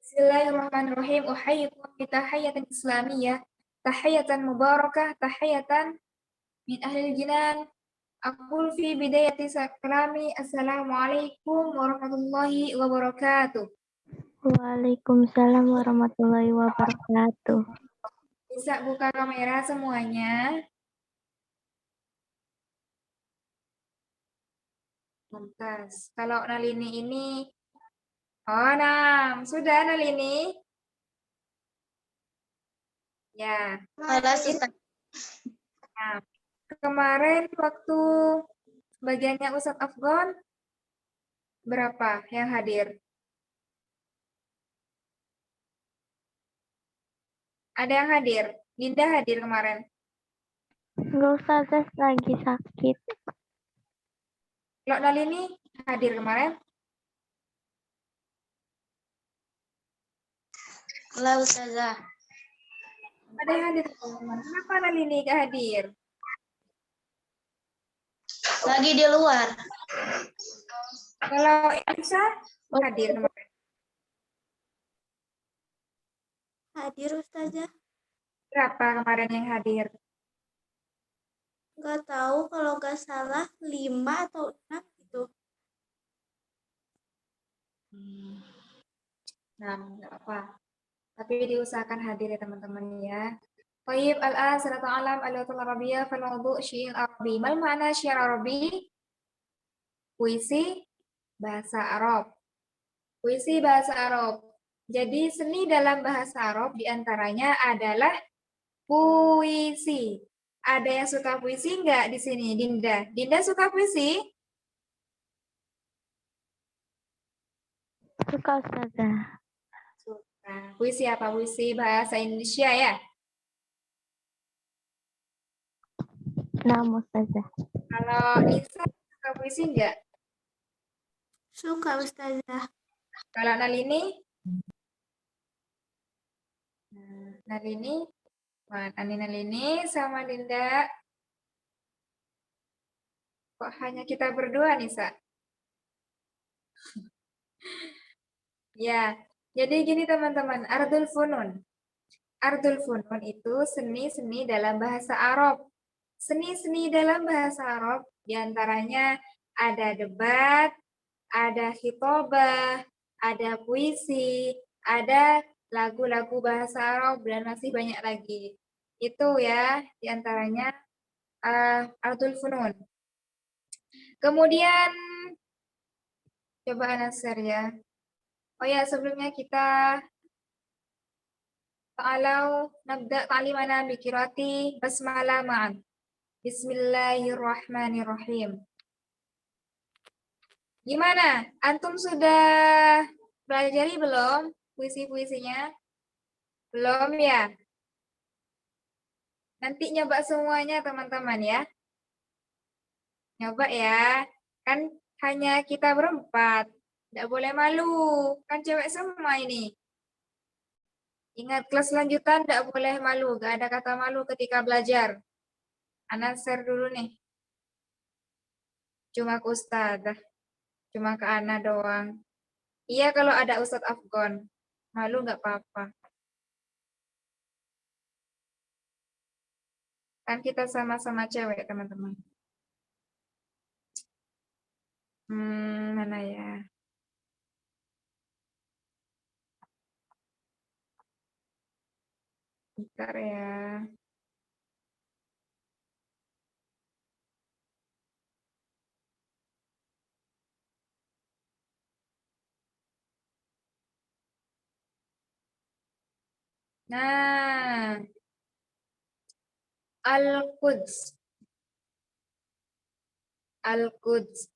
Bismillahirrahmanirrahim. Uhayyikum bitahiyatin islamiyah. Tahiyatan mubarakah. Tahiyatan min ahlil jinan. Aqul fi bidayati kalami. Assalamualaikum warahmatullahi wabarakatuh. Waalaikumsalam warahmatullahi wabarakatuh. Bisa buka kamera semuanya. Mumtaz. Kalau Nalini ini, oh nah, sudah Nalini? Ya. Nah, kemarin waktu bagiannya Ustadz Afgan, berapa yang hadir? Ada yang hadir? Linda hadir kemarin. Enggak usah, Zes lagi sakit. Kalau Nalini hadir kemarin? Halo Ustazah. Ada yang hadir teman-teman. Kenapa Nalini gak hadir? Lagi di luar. Kalau Isa hadir kemarin. Hadir Ustazah. Berapa kemarin yang hadir? Nggak tahu, kalau nggak salah 5 atau 6 gitu. Nah, nggak apa. Tapi diusahakan hadir ya teman-teman ya. Tayyib al-an sanata alam al-lughah al-arabiyyah fal mawdu' syi'r arabi. Mal ma'na syi'r arabi? Puisi bahasa Arab. Puisi bahasa Arab. Jadi seni dalam bahasa Arab diantaranya adalah puisi. Ada yang suka puisi nggak di sini, Dinda? Dinda suka puisi? Suka Ustazah. Suka. Puisi apa? Puisi bahasa Indonesia ya? Nah, Ustazah. Kalau Nisa suka puisi nggak? Suka Ustazah. Kalau Nalini? Nalini? Nalini sama Dinda. Kok hanya kita berdua, Nisa? Ya, jadi gini teman-teman, Ardul Funun. Ardul Funun itu seni-seni dalam bahasa Arab. Seni-seni dalam bahasa Arab diantaranya ada debat, ada khitobah, ada puisi, ada lagu-lagu bahasa Arab, dan masih banyak lagi. Itu ya diantaranya Ardul Funun. Kemudian coba Ana share ya. Oh ya, sebelumnya kita ta'alau nabda ta'limana bikirati basmalah ma'an. Bismillahirrahmanirrahim. Gimana? Antum sudah pelajari belum puisi-puisinya? Belum ya? Nanti nyoba semuanya teman-teman ya. Nyoba ya. Kan hanya kita berempat. Tidak boleh malu. Kan cewek semua ini. Ingat, kelas lanjutan tidak boleh malu. Gak ada kata malu ketika belajar. Ana share dulu nih. Cuma ke Ustadzah. Cuma ke Ana doang. Iya kalau ada Ustadz Afgon. Malu nggak apa-apa. Kan kita sama-sama cewek, teman-teman. Mana ya? Bentar ya. Nah, Al-Quds. Al-Quds.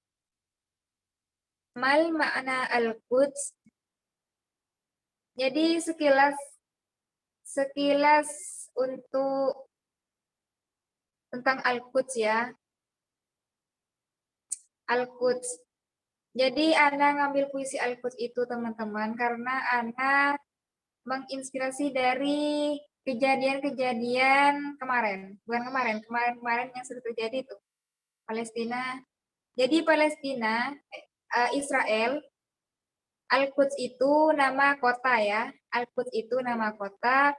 Mal makna Al-Quds. Jadi sekilas untuk tentang Al-Quds ya. Al-Quds. Jadi Ana ngambil puisi Al-Quds itu teman-teman karena Ana menginspirasi dari kejadian-kejadian kemarin. Bukan kemarin yang sudah terjadi itu. Palestina. Jadi Palestina, Israel Al-Quds itu nama kota ya. Al-Quds itu nama kota.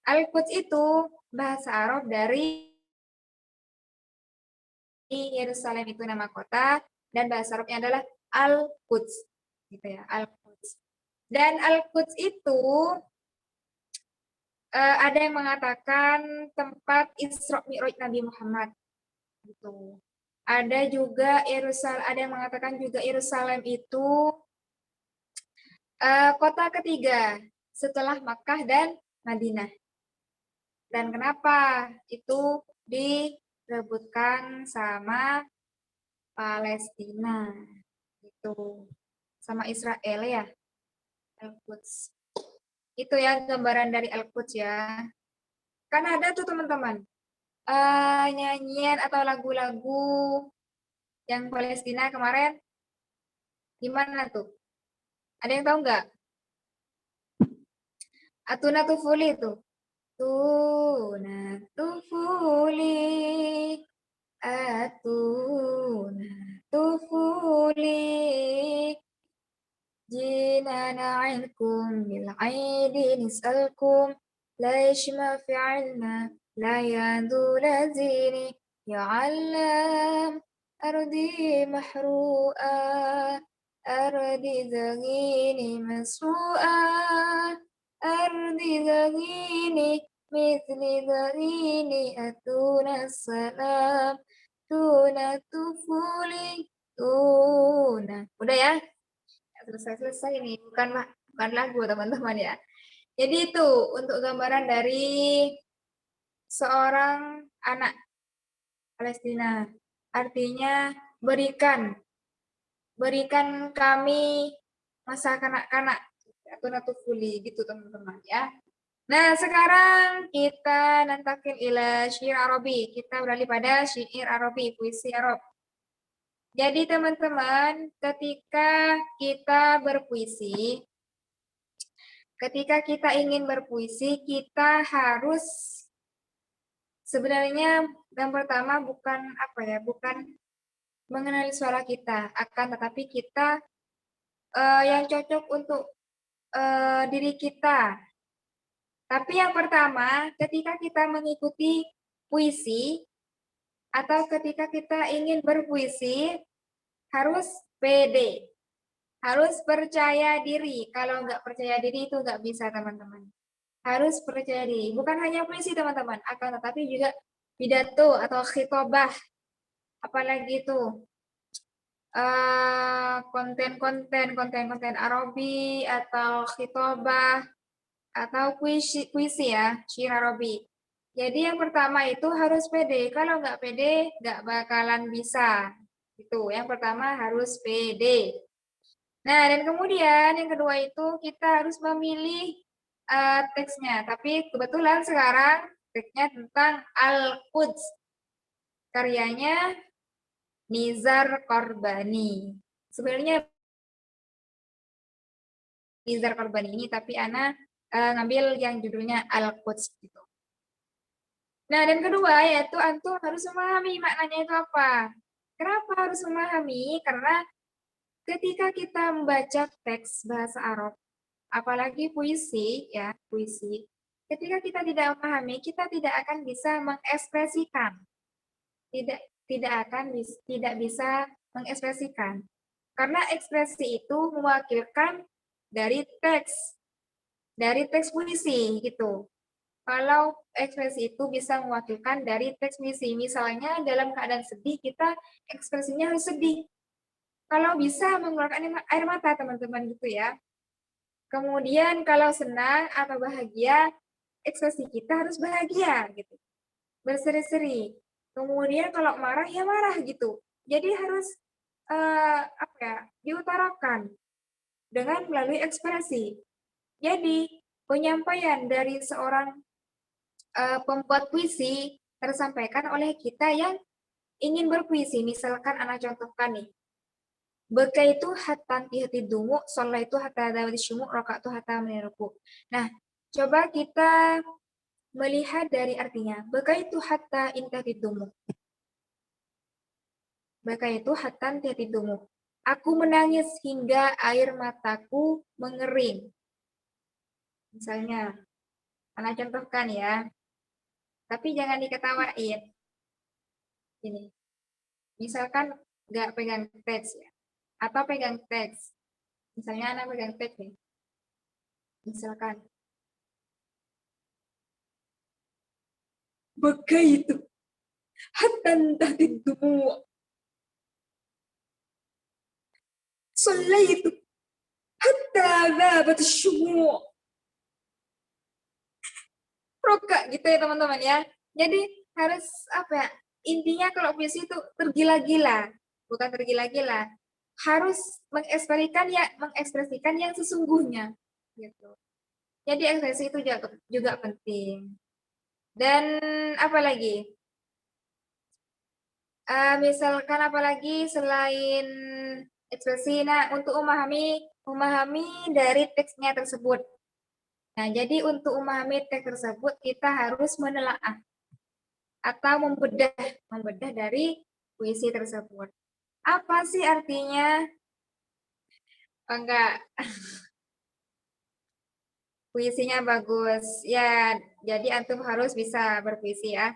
Al-Quds itu bahasa Arab dari Yerusalem itu nama kota dan bahasa Arabnya adalah Al-Quds. Gitu ya, Al-Quds. Dan Al-Quds itu ada yang mengatakan tempat Isra Mi'raj Nabi Muhammad. Gitu. Ada juga ada yang mengatakan juga Yerusalem itu kota ketiga setelah Makkah dan Madinah. Dan kenapa itu direbutkan sama Palestina? Itu sama Israel ya, Al-Quds. Itu ya gambaran dari Al-Quds ya. Kan ada tuh teman-teman nyanyian atau lagu-lagu yang Palestina kemarin. Gimana tuh? Ada yang tahu nggak? Atuna Tufuli itu. Tuna Tufuli. Atuna Tufuli. جينا نعينكم بالعيد نسألكم ليش ما فعلنا لا يندول زيني يا علام أرضي محروقة أرضي زغيني مسروقة أرضي زغيني مثل زغيني أتونا السلام تونا طفولي tuna. Udah ya? Selesai ini bukan lagu teman-teman ya. Jadi itu untuk gambaran dari seorang anak Palestina. Artinya berikan kami masa kanak-kanak atau natufuli gitu teman-teman ya. Nah sekarang kita nantakin ila syair Arabi. Kita beralih pada syair Arabi, puisi Arab. Jadi teman-teman, ketika kita ingin berpuisi, kita harus sebenarnya yang pertama bukan mengenali suara kita, akan tetapi kita yang cocok untuk diri kita. Tapi yang pertama, ketika kita mengikuti puisi atau ketika kita ingin berpuisi, harus pede, harus percaya diri. Kalau nggak percaya diri itu nggak bisa teman-teman. Harus percaya diri. Bukan hanya puisi teman-teman, akan tetapi juga pidato atau khitobah. Apalagi itu konten Arabi atau khitobah atau puisi ya, syair Arabi. Jadi yang pertama itu harus pede. Kalau nggak pede, nggak bakalan bisa. Itu yang pertama harus pede. Nah, dan kemudian yang kedua itu kita harus memilih teksnya. Tapi kebetulan sekarang teksnya tentang Al-Quds. Karyanya Nizar Korbani. Sebenarnya Nizar Korbani ini, tapi Ana ngambil yang judulnya Al-Quds gitu. Nah, dan kedua yaitu antum harus memahami maknanya itu apa. Kenapa harus memahami? Karena ketika kita membaca teks bahasa Arab, apalagi puisi, ya puisi, ketika kita tidak memahami, kita tidak akan bisa mengekspresikan, tidak bisa mengekspresikan, karena ekspresi itu mewakilkan dari teks puisi gitu. Kalau ekspresi itu bisa mewakilkan dari teks puisi, misalnya dalam keadaan sedih kita ekspresinya harus sedih. Kalau bisa mengeluarkan air mata teman-teman gitu ya. Kemudian kalau senang atau bahagia, ekspresi kita harus bahagia gitu. Berseri-seri. Kemudian kalau marah ya marah gitu. Jadi harus diutarakan dengan melalui ekspresi. Jadi penyampaian dari seorang pembuat puisi tersampaikan oleh kita yang ingin berpuisi. Misalkan anak contohkan nih. Bekaitu hatta hati dumu, sholat itu hatta dawati syumu, rokaat itu hatta meniruku. Nah, coba kita melihat dari artinya. Bekaitu hatta intihati dumu. Bekaitu hatta intihati dumu. Aku menangis hingga air mataku mengering. Misalnya, Ana contohkan ya. Tapi jangan diketawain. Ini. Misalkan nggak pegang teks ya. Atau pegang teks. Misalnya Ana pegang teks nih. Misalkan. Begitu. Hatta tahdidumu. Sallaitu. Hatta dhabat syumu'. Roka gitu ya teman-teman ya. Jadi harus apa ya? Intinya kalau puisi itu tergila-gila, bukan tergila-gila. Harus mengekspresikan yang sesungguhnya gitu. Jadi ekspresi itu juga penting. Dan apa lagi? Misalkan apa lagi selain ekspresi, nah untuk memahami dari teksnya tersebut. Nah, jadi untuk memahami teks tersebut kita harus menelaah atau membedah dari puisi tersebut. Apa sih artinya? Oh, enggak, puisinya bagus. Ya, jadi antum harus bisa berpuisi ya.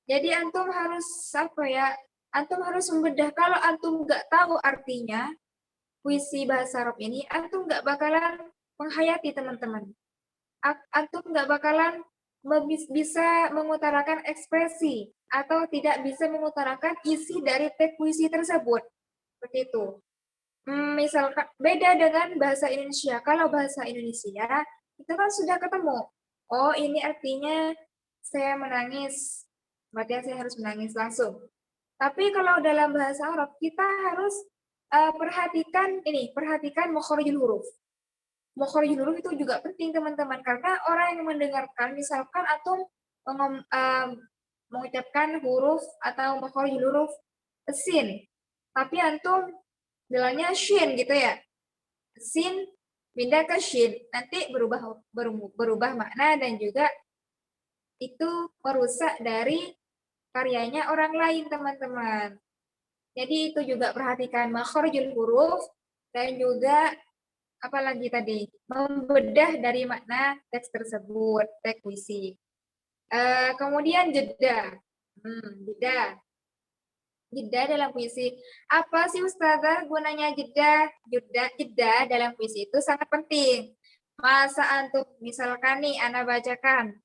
Jadi antum harus apa ya? Antum harus membedah. Kalau antum nggak tahu artinya puisi bahasa Arab ini, antum nggak bakalan menghayati teman-teman. Antum nggak bakalan bisa mengutarakan ekspresi atau tidak bisa mengutarakan isi dari teks puisi tersebut. Seperti itu. Misalkan beda dengan bahasa Indonesia. Kalau bahasa Indonesia, itu kan sudah ketemu. Oh, ini artinya saya menangis. Berarti saya harus menangis langsung. Tapi kalau dalam bahasa Arab, kita harus perhatikan makharijul huruf. Makharijul huruf itu juga penting teman-teman, karena orang yang mendengarkan, misalkan atau mengucapkan huruf atau makharijul huruf sin, tapi antum bilangnya shin gitu ya, sin pindah ke shin, nanti berubah makna dan juga itu merusak dari karyanya orang lain teman-teman. Jadi itu juga perhatikan makharijul huruf dan juga apalagi tadi membedah dari makna teks tersebut, teks puisi. Kemudian jeda. Jeda dalam puisi. Apa sih Ustazah gunanya jeda? Jeda dalam puisi itu sangat penting. Masa antum misalkan nih Ana bacakan.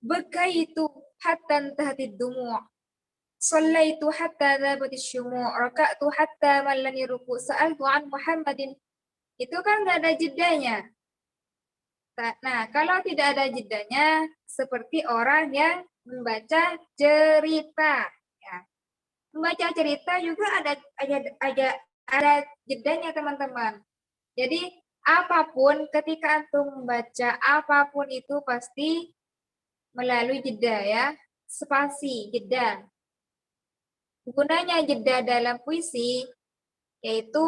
Bekaitu hatta tahtid dumu'. Sallaitu hatta dhabat syumu'. Raka'tu hatta mallani ruku'. Sa'altu an Muhammadin. Itu kan nggak ada jedanya. Nah, kalau tidak ada jedanya, seperti orang yang membaca cerita. Ya. Membaca cerita juga ada jedanya teman-teman. Jadi apapun ketika antum membaca apapun itu pasti melalui jeda ya, spasi jeda. Gunanya jeda dalam puisi yaitu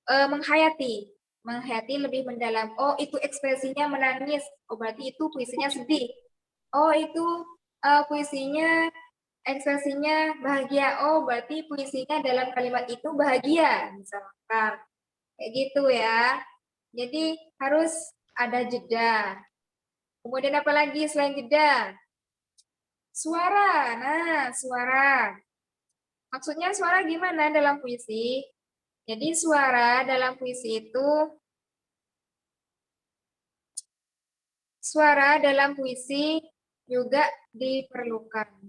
menghayati lebih mendalam. Oh, itu ekspresinya menangis. Oh, berarti itu puisinya sedih. Oh, itu puisinya ekspresinya bahagia. Oh, berarti puisinya dalam kalimat itu bahagia, misalkan. Kayak gitu ya. Jadi harus ada jeda. Kemudian apa lagi selain jeda? Suara. Nah, suara. Maksudnya suara gimana dalam puisi? Jadi suara dalam puisi itu, suara dalam puisi juga diperlukan.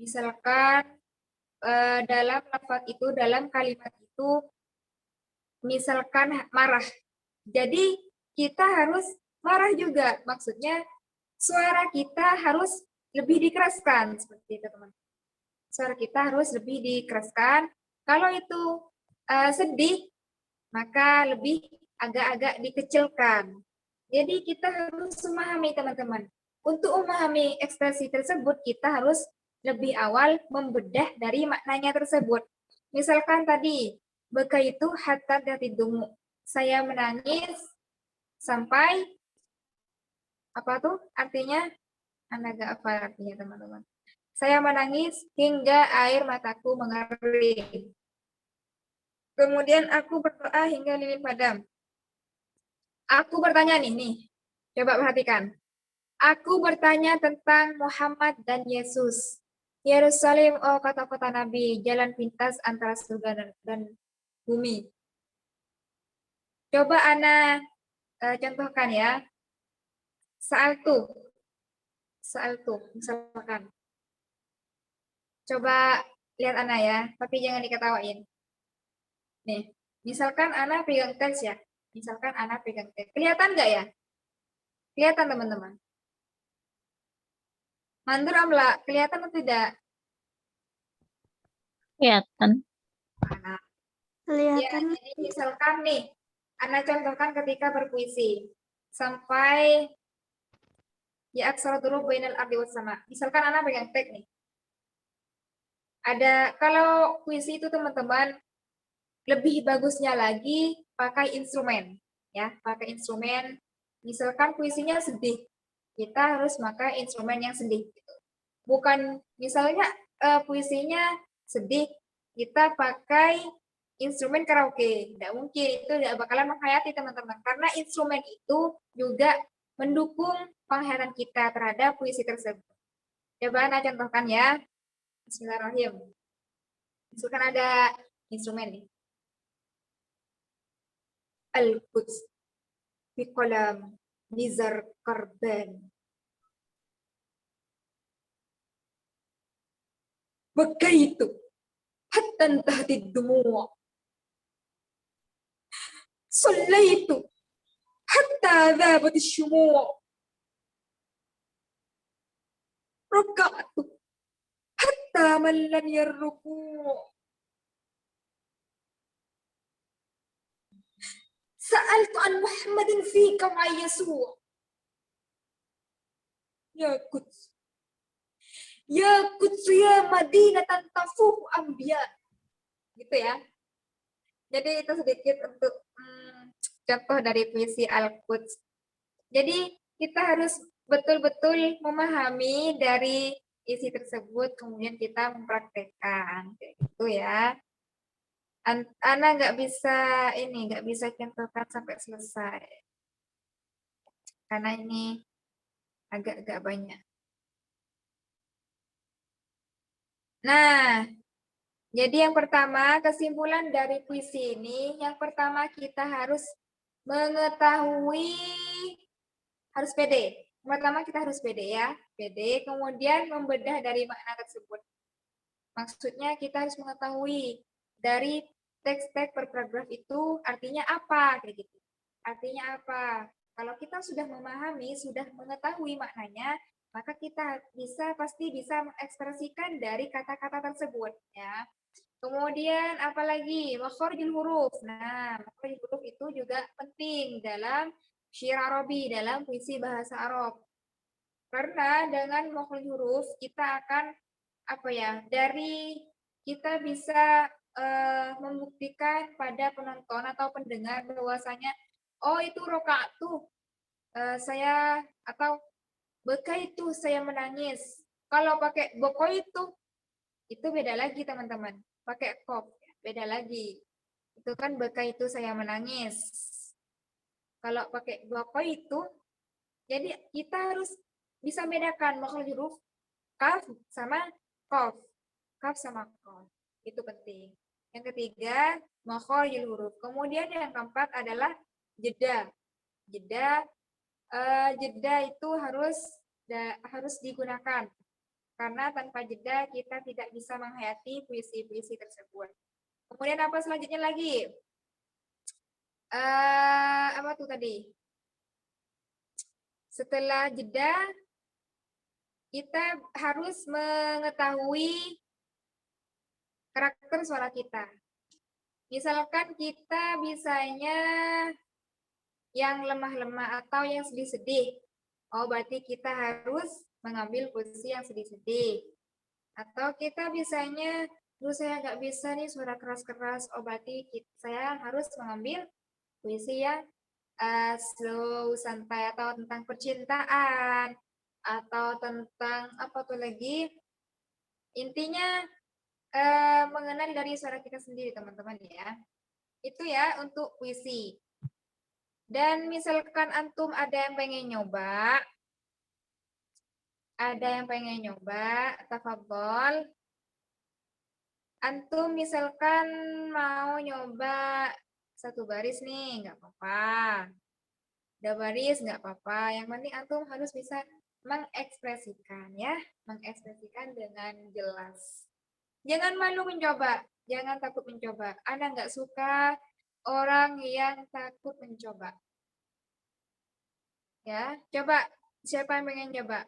Misalkan dalam lafaz itu, dalam kalimat itu, misalkan marah. Jadi kita harus marah juga. Maksudnya suara kita harus lebih dikeraskan seperti itu teman. Suara kita harus lebih dikeraskan. Kalau itu sedih, maka lebih agak-agak dikecilkan. Jadi kita harus memahami teman-teman. Untuk memahami ekspresi tersebut, kita harus lebih awal membedah dari maknanya tersebut. Misalkan tadi, beka itu hatta datidumu. Saya menangis sampai apa tuh artinya? Anda gak apa artinya teman-teman. Saya menangis hingga air mataku mengering. Kemudian aku berdoa hingga lilin padam. Aku bertanya nih. Coba perhatikan. Aku bertanya tentang Muhammad dan Yesus. Yerusalem, oh kota-kota Nabi, jalan pintas antara surga dan bumi. Coba Ana contohkan ya. Sa'altu, misalkan. Coba lihat Ana ya, tapi jangan diketawain. Nih, misalkan Ana pegang teks ya. Misalkan Ana pegang teks. Kelihatan nggak ya? Kelihatan teman-teman. Mandur amla, kelihatan atau tidak? Kelihatan. Ana. Ya, Kelihatan. jadi misalkan nih, Ana contohkan ketika berpuisi. Sampai ya aksara durub bainal ardi was sama. Misalkan Ana pegang teks nih. Ada, kalau puisi itu teman-teman, lebih bagusnya lagi pakai instrumen. Ya, pakai instrumen. Misalkan puisinya sedih, kita harus pakai instrumen yang sedih. Gitu. Bukan misalnya puisinya sedih, kita pakai instrumen karaoke. Tidak mungkin, itu tidak bakalan menghayati teman-teman. Karena instrumen itu juga mendukung penghayatan kita terhadap puisi tersebut. Coba Ana contohkan ya. Bismillahirrahmanirrahim. Misalkan ada instrumen nih. Al-Quds biqalam nizar karban. Bakaitu hatta intahat dumu'a. Sallaitu hatta dhabat syumu'a. Raka'tu hatta mallani ar-ruku'. Sa'altu an Muhammadin fika ma Yasu'a. Ya Quds. Ya Quds ya Madinatan tafuhu anbiya. Gitu ya. Jadi itu sedikit untuk contoh dari puisi Al-Quds. Jadi kita harus betul-betul memahami dari isi tersebut, kemudian kita mempraktekkan, gitu ya. Ana nggak bisa contohkan sampai selesai, karena ini agak banyak. Nah, jadi yang pertama, kesimpulan dari puisi ini, yang pertama kita harus mengetahui, harus pede. Pertama kita harus pede ya, pede, kemudian membedah dari makna tersebut. Maksudnya kita harus mengetahui dari teks-teks per paragraf itu artinya apa, kayak gitu. Artinya apa? Kalau kita sudah memahami, sudah mengetahui maknanya, maka kita pasti bisa mengekspresikan dari kata-kata tersebut, ya. Kemudian apalagi makharijul huruf. Nah, makharijul huruf itu juga penting dalam syair Arabi, dalam puisi bahasa Arab. Karena dengan makharijul huruf kita akan dari kita bisa membuktikan pada penonton atau pendengar bahwasanya oh itu rokaat tuh saya atau beka itu saya menangis. Kalau pakai boko itu beda lagi teman-teman. Pakai kop beda lagi. Itu kan beka itu saya menangis. Kalau pakai boko itu, jadi kita harus bisa bedakan makhluk huruf kaf sama kof. Kaf sama kof. Itu penting. Yang ketiga, makharijul huruf. Kemudian yang keempat adalah jeda. Jeda itu harus digunakan. Karena tanpa jeda kita tidak bisa menghayati puisi-puisi tersebut. Kemudian apa selanjutnya lagi? Apa tuh tadi? Setelah jeda, kita harus mengetahui karakter suara kita. Misalkan kita bisanya yang lemah-lemah atau yang sedih-sedih. Oh, berarti kita harus mengambil posisi yang sedih-sedih. Atau kita bisanya, saya nggak bisa nih suara keras-keras. Oh, berarti saya harus mengambil puisi yang slow, santai, atau tentang percintaan, atau tentang apa tuh lagi. Intinya mengenal dari suara kita sendiri, teman-teman ya. Itu ya untuk puisi. Dan misalkan antum ada yang pengen nyoba, tafadhol. Antum misalkan mau nyoba satu baris nih, nggak apa-apa. Udah baris nggak apa-apa. Yang penting antum harus bisa mengekspresikan ya, mengekspresikan dengan jelas. Jangan malu mencoba, jangan takut mencoba. Anda nggak suka orang yang takut mencoba. Ya, coba. Siapa yang pengen coba?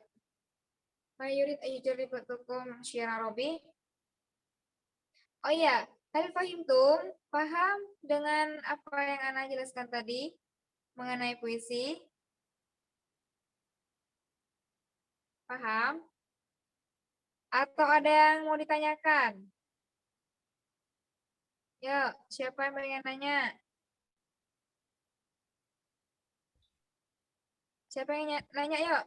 Mayurid ayyujarribukum syira Robi. Oh iya, hal fahimtum? Paham dengan apa yang Ana jelaskan tadi mengenai puisi? Paham? Atau ada yang mau ditanyakan? Yuk, siapa yang pengen nanya? Siapa yang nanya yuk?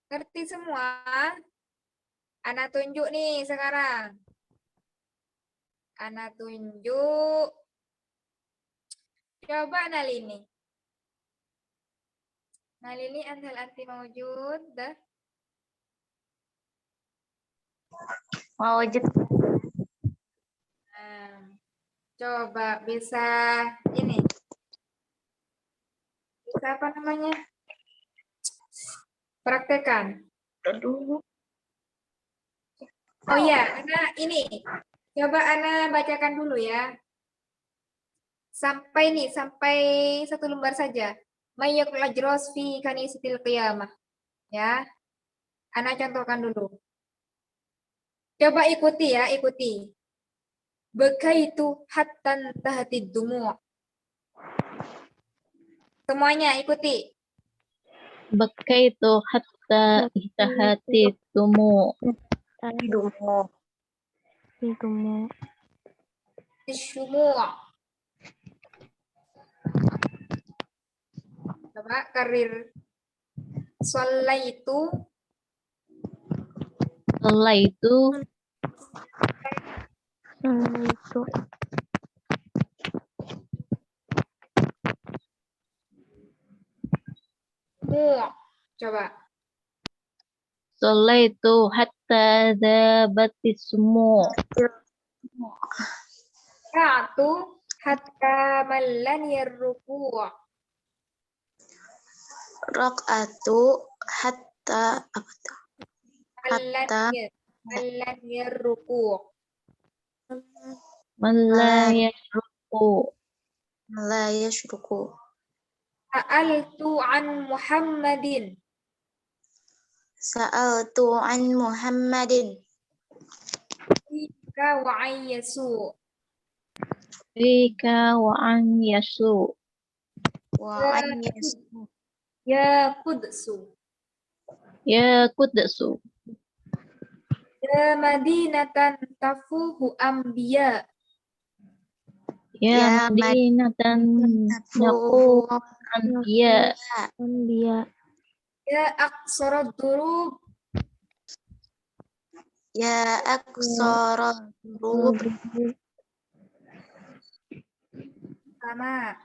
Ngerti semua? Ana tunjuk nih sekarang. Ana tunjuk. Coba Nalini. Nalini antal anti mawujud. Dah. Mawujud. Nah, coba bisa ini. Bisa apa namanya? Praktekan. Aduh. Oh iya, Ana ini. Coba Ana bacakan dulu ya. Sampai satu lembar saja. Mayyakul ajros fi kanisitil qiyamah. Ya. Ana contohkan dulu. Coba ikuti ya, ikuti. Bekaitu hattan tahatid dumu'. Semuanya ikuti. Bakaitu hatta ihtahati tumu. Hidungmu. Isyumu'. Coba karir. Sallaitu. Sallaitu Itu. Mu'. Coba. Sallaitu hatta dhabatis sumu. Ra'atu hatta mallani ruku'. Raq'atu hatta apa tuh? Mallani ruku'. Man la yashruku. La yashruku. Sa'altu an Muhammadin. Sa'altu an Muhammadin. Fika wa ayyasu. Fika wa an yasu. Wa an yasu. Ya Qudsu. Ya kudsu. Ya Madinatan tafuhu anbiya. Ya madinatan naku anbiya. Dia. Ya aqsarad durub. Ya aqsara durub. Sama.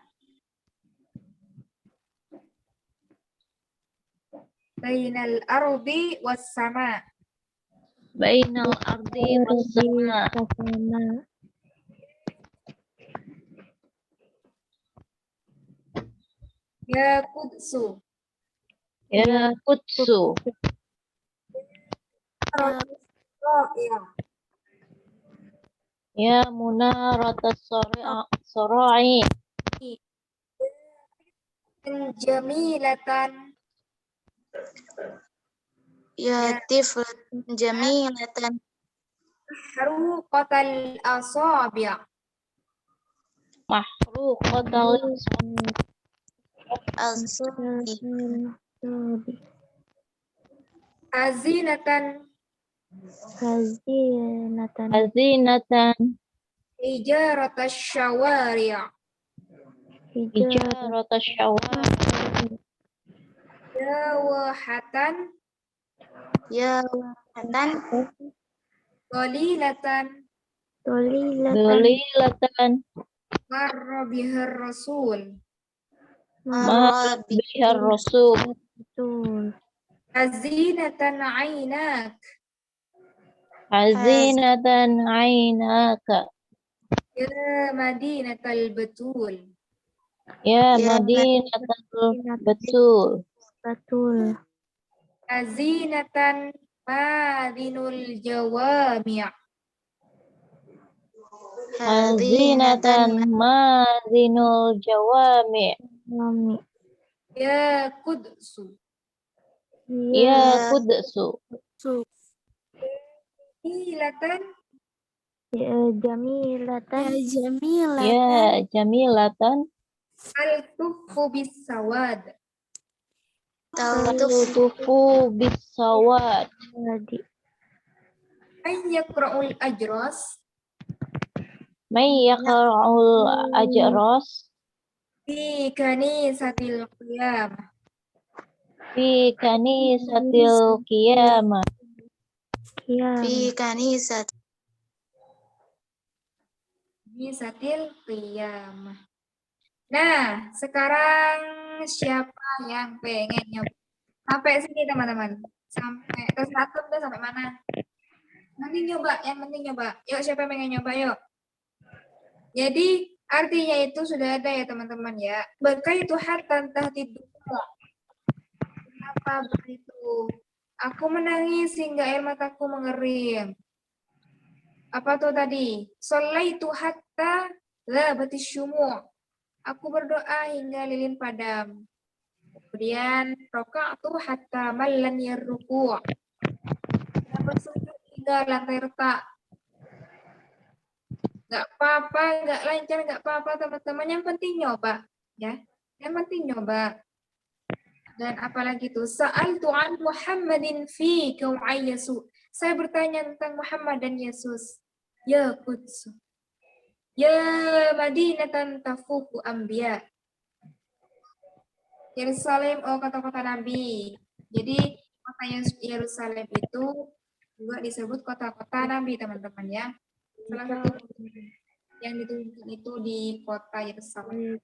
Bainal ardi was sama. Bainal ardi was sama. Ya Qudsu. Ya kudsu. Oh iya. Ya munaratas sara'i. Jamilatan. Ya tiflan jamilatan. Haruqatal asabi'. Mahruqatal Al-sabi. Azinatan. azinatan. Ijaratas syawari'. Ijaratas syawari. Ya wahatan. Ya wahatan. Qalilatan. Dolilatan. Dolilatan. Marra bihar rasul. Marat bihar rasul. Betul. Hazinatan ainak. Hazinatan ainaka. Ya madinatal betul. Ya Madinatul betul. Betul. Hazinatan madinul jawami'. Hazinatan madinul jawami. Mami. Ya kudsu. Ya Qudsu. Hilatan Jamilatan. Ya Jamilatan. al-tuffu bis-sawad. Tufu bisawad. Tadi. Ay yaqra'ul ajras May yaqra'ul ajras. fi kanisatil qiyamah. Fi kanisatil qiyamah. Ya. Kanisatil qiyamah. Nah, sekarang siapa yang pengen nyoba? Sampai sini teman-teman. Sampai ke satu udah sampai mana? Nanti nyoba, yang penting nyoba. Yuk, siapa yang pengen nyoba? Yuk. Jadi artinya itu sudah ada ya teman-teman ya. Berkaitu hatan tahtidu. Kenapa begitu? Aku menangis hingga air mataku mengering. Apa tuh tadi? Sholaitu hatta ghabatis syumu'. Aku berdoa hingga lilin padam. Kemudian roka'tu hatta mallan yarruku'. Saya bersujud hingga lantai retak. Nggak apa-apa, nggak lancar, nggak apa-apa teman-teman. Yang penting nyoba, ya. Yang penting nyoba. Dan apalagi itu sa'altu an Muhammadin fi Yesus. Saya bertanya tentang Muhammad dan Yesus. Ya Quds. Ya Madinatan tafuku anbiya. Yerusalem, oh kota-kota Nabi. Jadi kota Yerusalem itu juga disebut kota-kota Nabi, teman-teman ya. Salah satu yang ditunjuk itu di kota Yerusalem.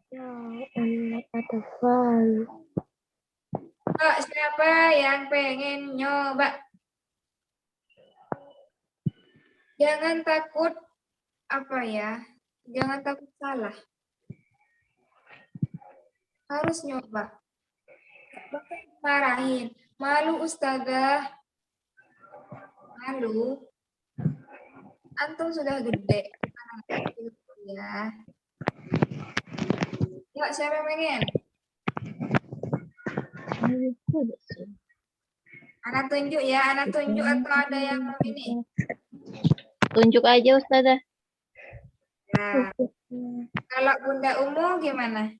Kak, siapa yang pengen nyoba? Jangan takut apa ya? Jangan takut salah. Harus nyoba. Bahkan marahin. Malu ustazah. Malu. Antum sudah gede. Ya. Yuk, siapa yang pengen? Anak tunjuk ya, anak tunjuk atau ada yang mau ini? Tunjuk aja Ustazah. Nah, kalau Bunda Umu gimana?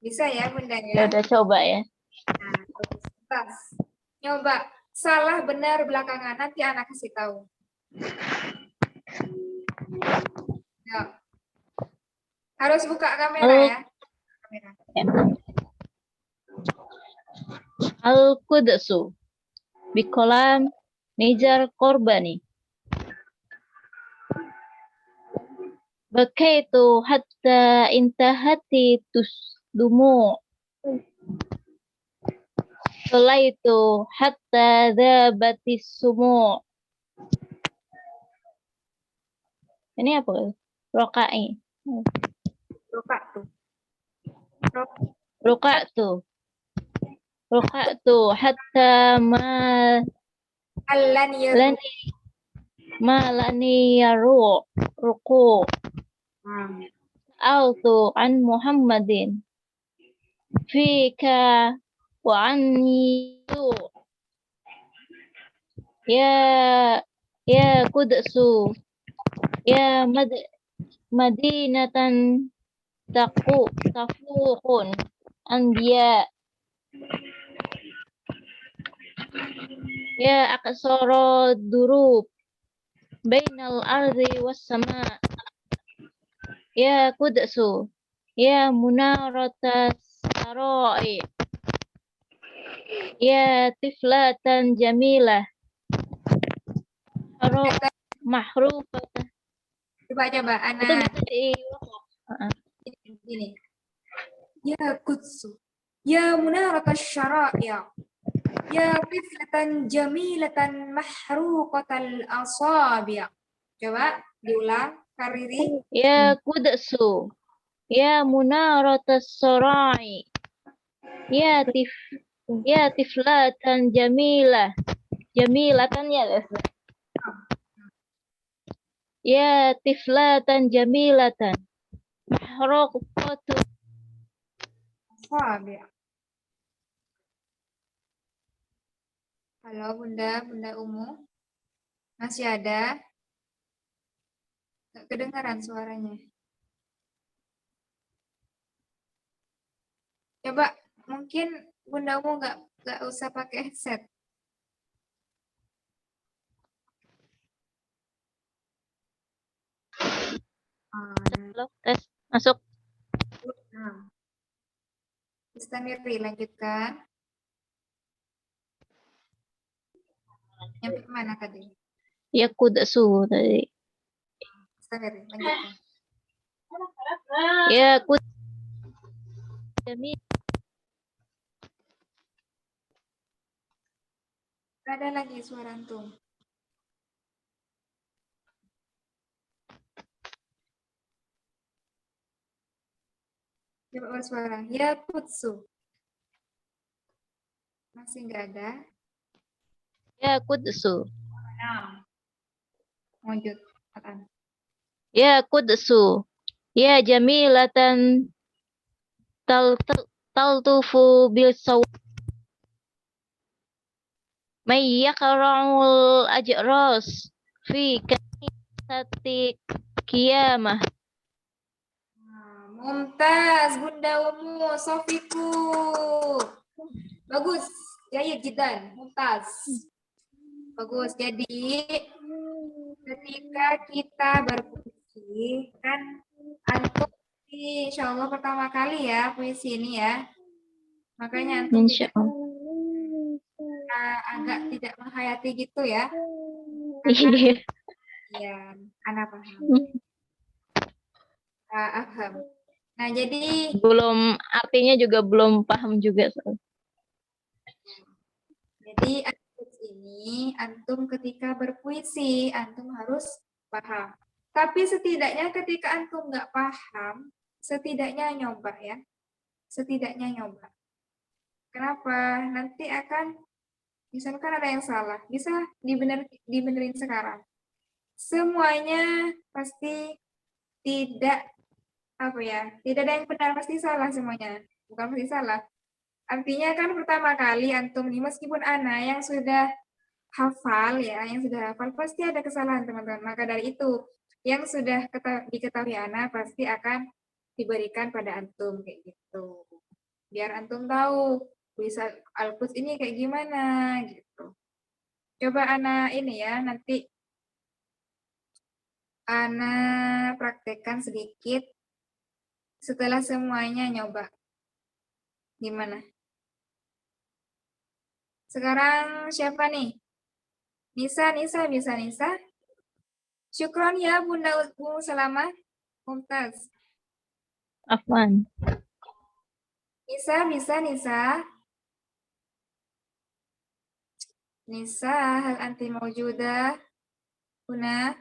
Bisa ya Bunda Ya ya? udah coba ya. Nah, tas. Nyoba. Salah benar belakangan. Nanti anak kasih tahu. Yuk. Harus buka kamera ya. Kamera. Al-Qudsu. Bikolam Nijar Korbani. Bakaitu hatta intahati tusdumu. Solaitu hatta dhabatis sumu. Ini apa? Rokai. Buka tuh. Roka'tu hatta lani ruku. Altu an Muhammadin fika wa anni ya Qudsu ya Madinatan tafuqun anbiya ya aqsara durub bainal ardi was sama ya Qudsu ya munaratas sarai ya tiflatan jamilah mahrufatan. Coba Itu Ana. bisa di Gini. Ya Qudsu. Ya munarat syara'i. Ya tiflatan jamilatan mahruqatal asabi'. Coba diulang, kariri. ya Qudsu. Ya munaratas sarai. Ya tiflatan jamilah. Jamilatan ya. Ya tiflatan jamilatan. Mahruqatu. Asabi'. Halo Bunda Umu. Masih ada? Nggak kedengaran suaranya. Coba mungkin Bunda Umu nggak usah pakai headset. Halo, tes masuk. Nah. Istamiri, lanjutkan. Nyampe mana tadi? Ya Qudsu tadi. Istamiri, lanjutkan. Ya Qudsu. Jamil. Nggak ada lagi suara antum. Coba bersuara. Ya Qudsu. Masih nggak ada? Ya Qudsu. Nah. Lanjut. Makan. Ya Qudsu. Ya jamilatan taltufu bil saw. May yaqra'ul ajras fi kanisati qiyamah. Nah, Mumtaz, Bunda Umu, Sofiku. Bagus. Jaya Jidan. Mumtaz. Bagus. Jadi, ketika kita berpuisi, kan antum insya Allah pertama kali ya puisi ini ya. Makanya antum Insya Allah. agak tidak menghayati gitu ya. Iya. Ya, anak paham. Paham. Nah, jadi Belum artinya juga belum paham juga. Jadi ini antum ketika berpuisi antum harus paham. Tapi setidaknya ketika antum nggak paham, setidaknya nyoba ya. Setidaknya nyoba. Kenapa? Nanti akan misalkan ada yang salah, bisa dibenerin sekarang. Semuanya pasti tidak tidak ada yang benar, pasti salah semuanya. Bukan pasti salah. Artinya kan pertama kali antum nih, meskipun Ana yang sudah hafal ya, yang sudah hafal pasti ada kesalahan teman-teman. Maka dari itu, yang sudah diketahui Ana pasti akan diberikan pada antum kayak gitu. Biar antum tahu bisa Al-Quds ini kayak gimana gitu. Coba Ana ini ya, nanti Ana praktekkan sedikit setelah semuanya nyoba. Gimana? Sekarang siapa nih? Nisa, bisa Nisa? Syukron ya Bunda Umu Salamah. Mumtaz. Afwan. Nisa, bisa Nisa? Nisa, hal anti maujudah? Huna?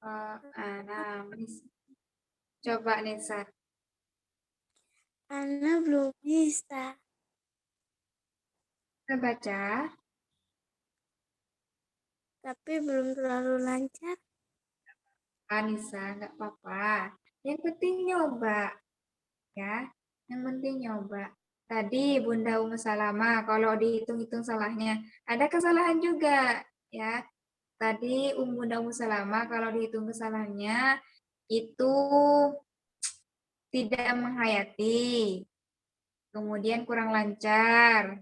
Nah, coba Nisa. Ana belum bisa. Kita baca. Tapi belum terlalu lancar. Nisa, nggak apa-apa. Yang penting nyoba. Ya, yang penting nyoba. Tadi Bunda Umu Salama, kalau dihitung-hitung salahnya, ada kesalahan juga. Ya, tadi Bunda Umu Salama, kalau dihitung kesalahannya, itu tidak menghayati. Kemudian kurang lancar.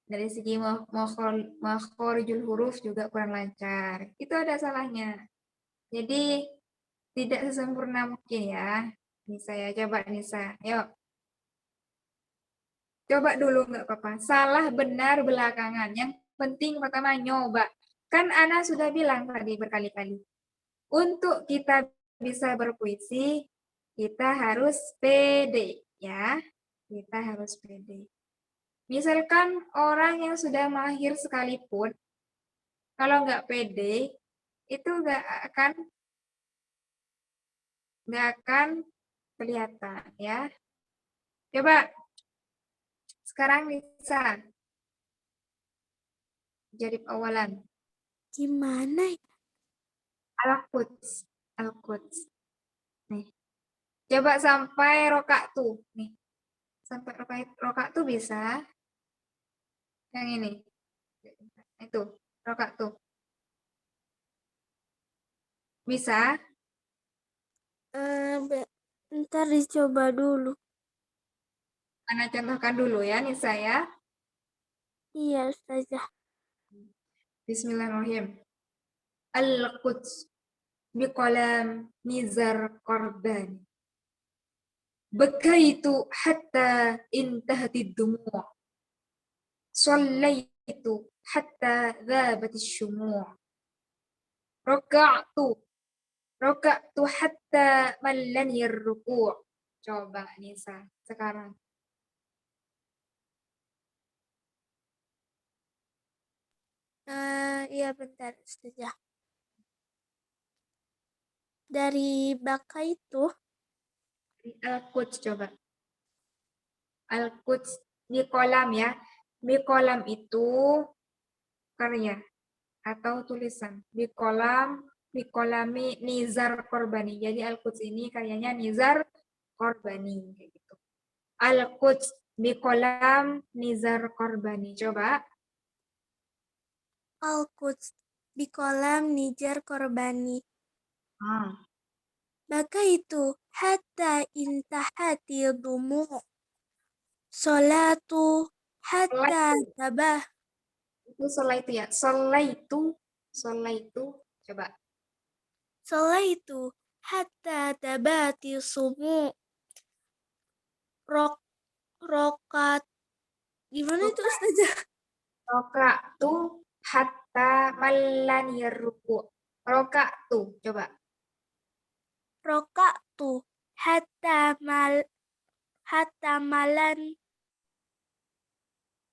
Dari segi makhorijul huruf juga kurang lancar. Itu ada salahnya. Jadi tidak sesempurna mungkin ya. Nisa ya, coba Nisa. Yuk. Coba dulu nggak apa-apa. Salah benar belakangan. Yang penting pertama nyoba. Kan Ana sudah bilang tadi berkali-kali. Untuk kita bisa berpuisi, kita harus pede, ya. Kita harus pede. Misalkan orang yang sudah mahir sekalipun, kalau nggak pede, itu nggak akan kelihatan, ya. Coba sekarang bisa jadi awalan. Gimana ya? Al-Quds. Al-Quds. Nih. Coba sampai rokaat tuh. Nih. Sampai rokaat tuh bisa. Yang ini. Itu. Rokaat tuh. Bisa. Ntar dicoba dulu. Ana contohkan dulu ya, Nisa ya. Iya, Ustazah. Bismillahirrahmanirrahim. Al-Quds. Biqalam Nizar Korban. Bakaitu hatta intahatid dumu'. Sallaitu hatta dhabat syumu'. Raka'tu hatta mallani ruku'. Coba Nisa sekarang. Iya bentar, Ustazah. Dari baka itu, Al-Quds coba. Al-Quds di kolam ya. Di kolam itu karya atau tulisan. Di kolami Nizar Korbani. Jadi Al-Quds ini karyanya Nizar Korbani kayak gitu. Al-Quds di kolam Nizar Korbani. Coba. Al-Quds di kolam Nijar Korbani. Ah. Baka itu hatta intahati dumu. Solatu hatta tabah. Itu sholat itu ya. Sholat itu. Coba. Solaitu hatta tabati sumu. Rokat. Gimana itu Ustazah? Roka'tu hatta mallan yarruku. Roka'tu. Coba. Rokatu hatta malan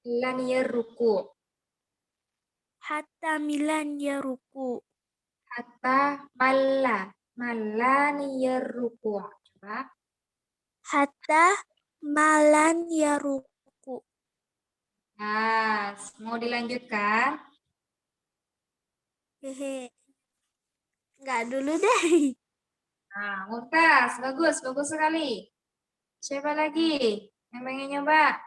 Lan yarruku. hatta milan ya ruku. Hatta mallan yarruku. Coba. Hatta malan ya ruku. Nah, mau dilanjutkan? Hehe. Enggak dulu deh. Nah, Mumtaz. Bagus sekali. Siapa lagi yang pengen nyoba?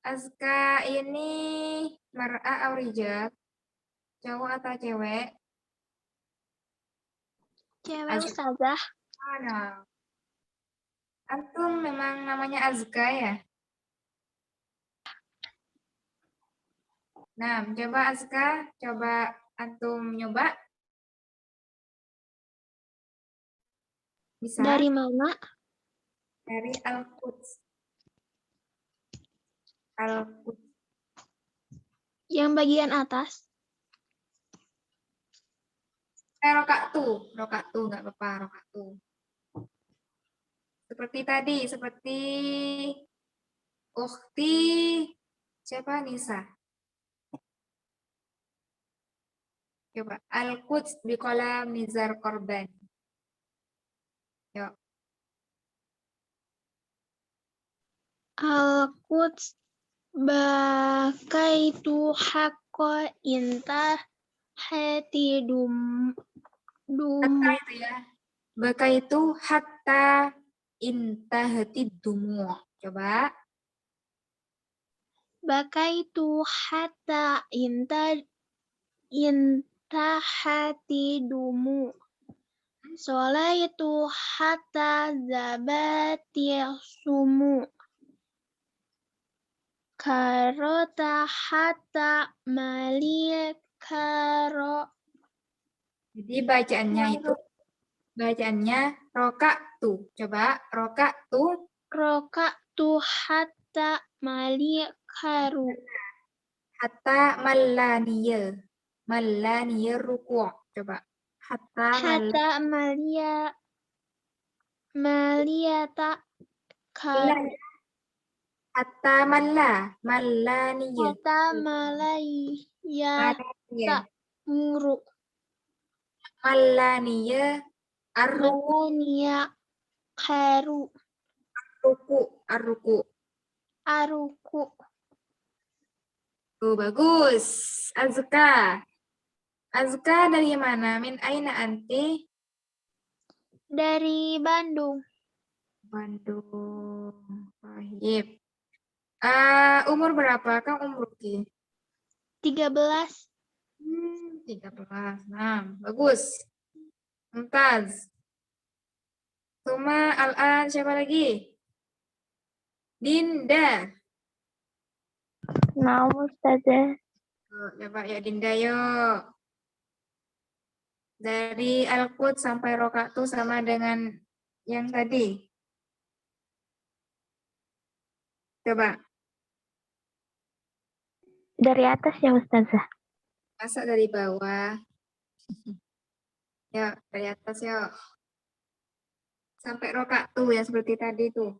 Azka ini mar'a atau rijal? Cowok atau cewek? Cewek Ustazah. Mana? Antum memang namanya Azka ya? Nah, coba Azka, coba antum nyoba. Bisa? Dari mana? Dari Al-Quds. Al-Quds. Yang bagian atas. Rokatu nggak apa-apa, rokatu. Seperti tadi, seperti ukhti siapa Nisa? Coba Al-Quds di kolam Nizar Korban. Yuk. Al-Quds bakaitu haqqa intah hati Hatta itu ya. Baka itu hatta intahati dumu. Coba. bakaitu hatta intahati dumu. Solaitu hatta zabati sumu. Karota hatta malik karo. Jadi bacaannya rokatu. Coba rokatu. Roka tu hatta malik karu. Hatta mallaniya. Mallaniya ruku'. Coba. Hatta Hatta Maliyata karu. Hatta mallaniya. Hatta Malaya Mallaniya. muru. Mallaniya ar-ruku'. Malania karu. Ar-ruku'. Aruku. Oh, bagus. Azka. Azka dari mana? Min aina anti? Dari Bandung. Bandung. Baik. Umur berapa? Kamu umur ki? 13. 13. Nah, bagus. Mumtaz. Tuma, Al-An, siapa lagi? Dinda. Nah, Ustazah. Oh, coba ya Dinda yuk. Dari Al-Qud sampai Rokatu sama dengan yang tadi. Coba. Dari atas ya, Ustazah. Masa dari bawah. Yuk, dari atas yuk. Sampai Rokatu ya seperti tadi tuh.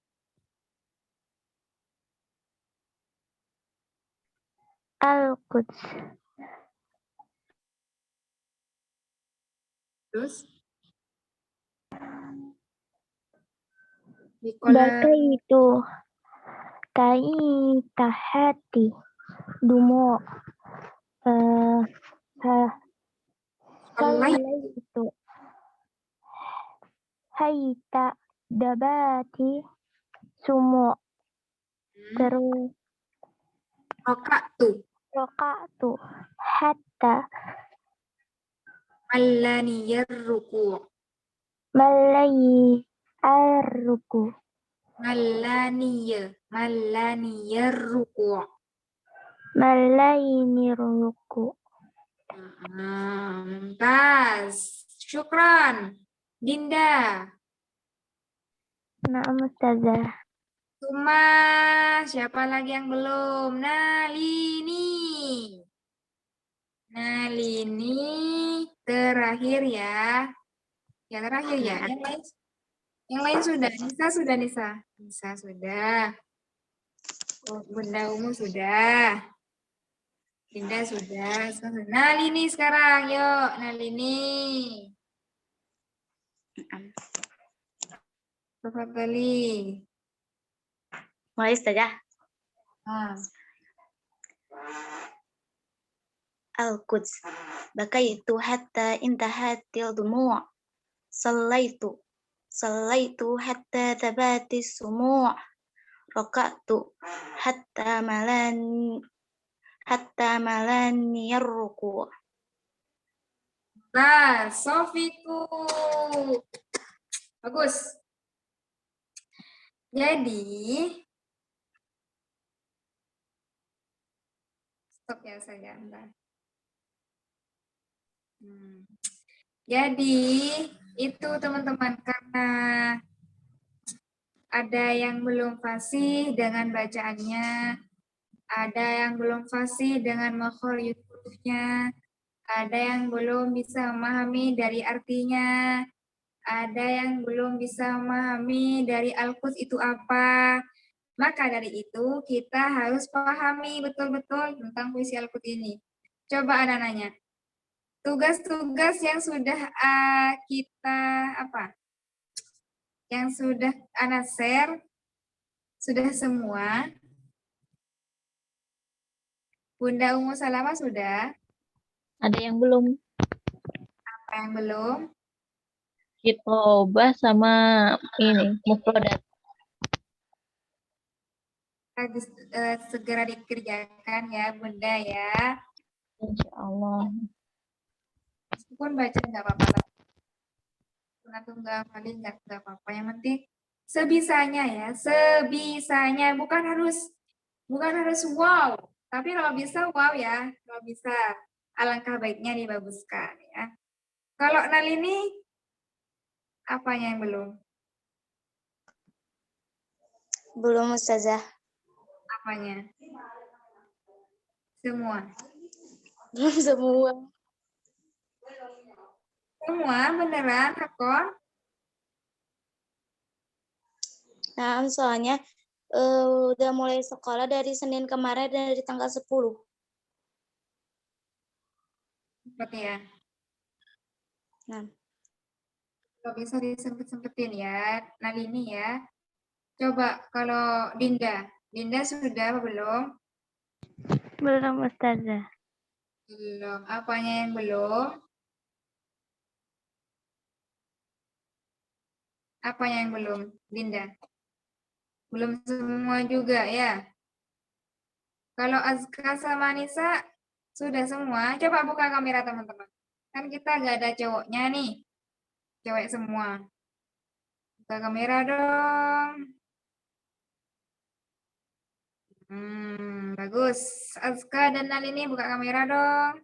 Al-Quds. Terus. Bikola. Bakaitu tahati dumo Sallaitu haita dabati sumo. Terus Rokatu. rokatu hatta Allaniyar ruku'. malai arruku. Mallaniyar ruku'. Malai niruku. Mumtaz. Syukran. Dinda. Nah, Ustazah. Tuma. Siapa lagi yang belum? Nalini. Nalini. Terakhir ya. Yang terakhir ya. Yang lain sudah. Nisa sudah, Nisa. Nisa sudah. Oh, Bunda Umu sudah. Dinda sudah. Nalini sekarang. Yuk, Nalini. Tafadhali. Mulai saja. Al-Quds. Bakaitu hatta intahatil dumu'. Sallaitu hatta tabati sumu'. Rokatu hatta malani yarruku. Nah, Sofiku. Bagus. Jadi, stop ya saya. Jadi, itu teman-teman, karena ada yang belum fasih dengan bacaannya, ada yang belum fasih dengan makhraj hurufnya, ada yang belum bisa memahami dari artinya, ada yang belum bisa memahami dari Al-Quds itu apa. Maka dari itu kita harus pahami betul-betul tentang puisi Al-Quds ini. Coba Ana nanya. Tugas-tugas yang sudah kita yang sudah Ana share sudah semua. Bunda Umu Salama sudah. Ada yang belum? Apa yang belum? Kitobah sama ini, mufradat. Harus segera dikerjakan ya Bunda ya. Insya Allah. Meskipun baca nggak apa-apa. Atau nggak paling nggak apa-apa. Yang penting sebisanya ya, sebisanya. Bukan harus wow. Tapi kalau bisa wow ya. Kalau bisa alangkah baiknya dibaguskan ya. Kalau Nalini, apanya yang belum? Belum Ustazah. Apanya? Semua. Belum semua. Semua beneran, Hakon? Nah, soalnya udah mulai sekolah dari Senin kemarin dari tanggal 10. Seperti ya. Nah, Kalau bisa disempet-sempetin ya, Nalini ya. Coba kalau Dinda. Dinda sudah apa belum? Belum Ustazah. Belum. Apanya yang belum? Apanya yang belum, Dinda? Belum semua juga ya. Kalau Azka sama Nisa sudah semua. Coba buka kamera teman-teman. Kan kita nggak ada cowoknya nih. Cewek semua. Buka kamera dong. Bagus. Azka dan Nalini buka kamera dong.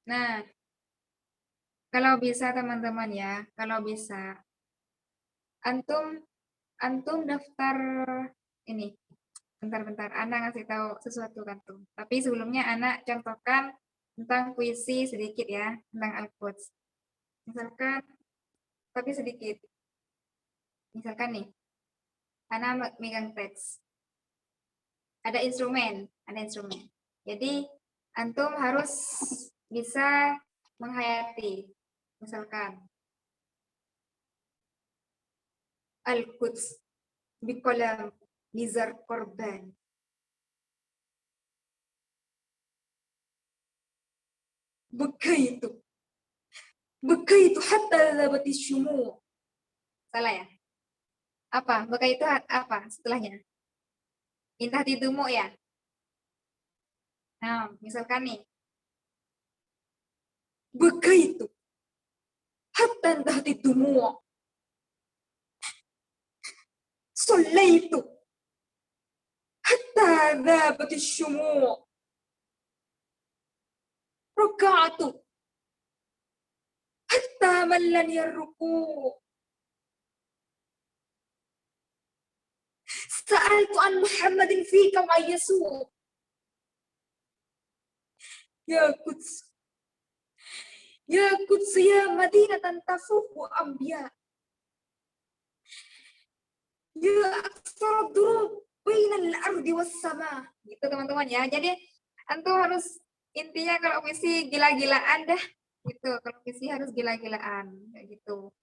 Nah, kalau bisa teman-teman ya, kalau bisa. Antum daftar ini. Bentar-bentar, Ana ngasih tahu sesuatu kan tuh. Tapi sebelumnya Ana contohkan tentang puisi sedikit ya, tentang Al-Quds. Misalkan, tapi sedikit. Misalkan nih, Ana megang teks. Ada instrumen. Jadi, antum harus bisa menghayati. Misalkan, Al-Quds biqalam Nizar Korban. Bekaitu hatta labati syumu. Salah ya? Apa? Bekaitu apa setelahnya? Intah tidumu ya? Nah, misalkan nih. Bekaitu hatta intah tidumu. Salaitu hatta labati syumu. Raka'atu hatta mallani ar-ruku'. Sa'altu an Muhammadin fika wa Yesu. Ya Quds. Ya Quds ya Madinatan tafuhu anbiya. Ya aksar durub bainal ardi was sama. Gitu teman-teman ya. Jadi antum harus intinya kalau puisi gila-gilaan dah. Gitu. Kalau puisi harus gila-gilaan kayak gitu.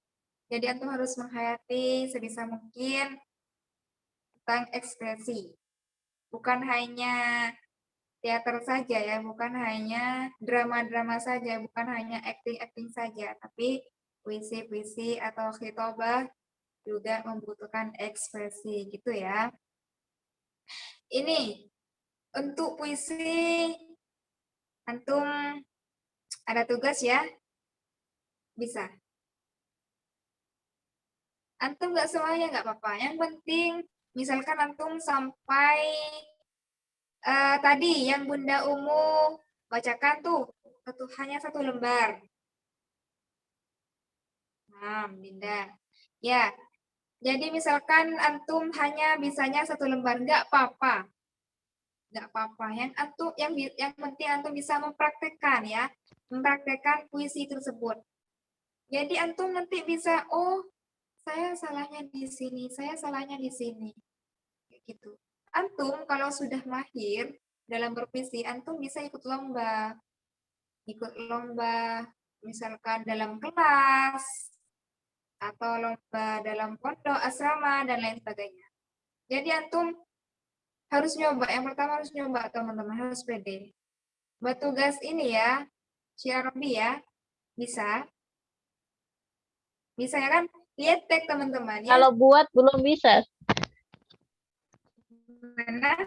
Jadi antum harus menghayati sebisa mungkin tentang ekspresi. Bukan hanya teater saja ya, bukan hanya drama-drama saja, bukan hanya acting-acting saja, tapi puisi-puisi atau khitobah juga membutuhkan ekspresi gitu ya. Ini untuk puisi antum ada tugas ya? Bisa. Antum nggak semuanya nggak apa-apa. Yang penting misalkan antum sampai tadi yang Bunda Umu bacakan tuh hanya satu lembar. Nah, Dinda. Ya, jadi misalkan antum hanya bisanya satu lembar, nggak apa-apa. Nggak apa-apa. Yang penting antum bisa mempraktekkan ya. Mempraktekkan puisi tersebut. Jadi antum nanti bisa, oh, saya salahnya di sini, saya salahnya di sini. Gitu. Antum kalau sudah mahir dalam berpuisi, antum bisa ikut lomba. Ikut lomba misalkan dalam kelas atau lomba dalam pondok, asrama dan lain sebagainya. Jadi antum harus nyoba. Yang pertama harus nyoba teman-teman, harus pede. Buat tugas ini ya, Syiarobi ya, bisa. Bisa ya kan? Lihat tag teman-teman ya. Kalau buat belum bisa. Mana?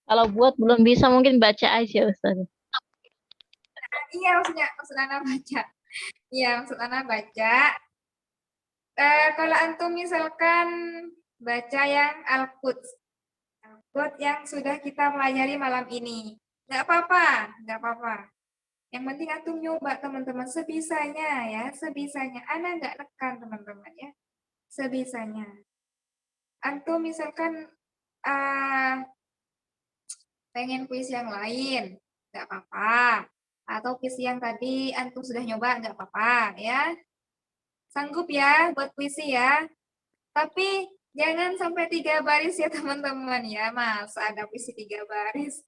Kalau buat belum bisa mungkin baca aja Ustaz. Iya maksud Ana baca. Iya maksud Ana baca. Kalau antum misalkan baca yang Al-Quds. Al-Quds yang sudah kita pelajari malam ini. Nggak apa-apa, nggak apa-apa. Yang penting antum nyoba teman-teman sebisanya ya, sebisanya. Ana nggak nekan teman-teman ya, sebisanya. Antum misalkan pengen puisi yang lain, nggak apa-apa. Atau puisi yang tadi antum sudah nyoba, nggak apa-apa ya. Sanggup ya buat puisi ya. Tapi jangan sampai 3 baris ya teman-teman ya. Masa ada puisi 3 baris?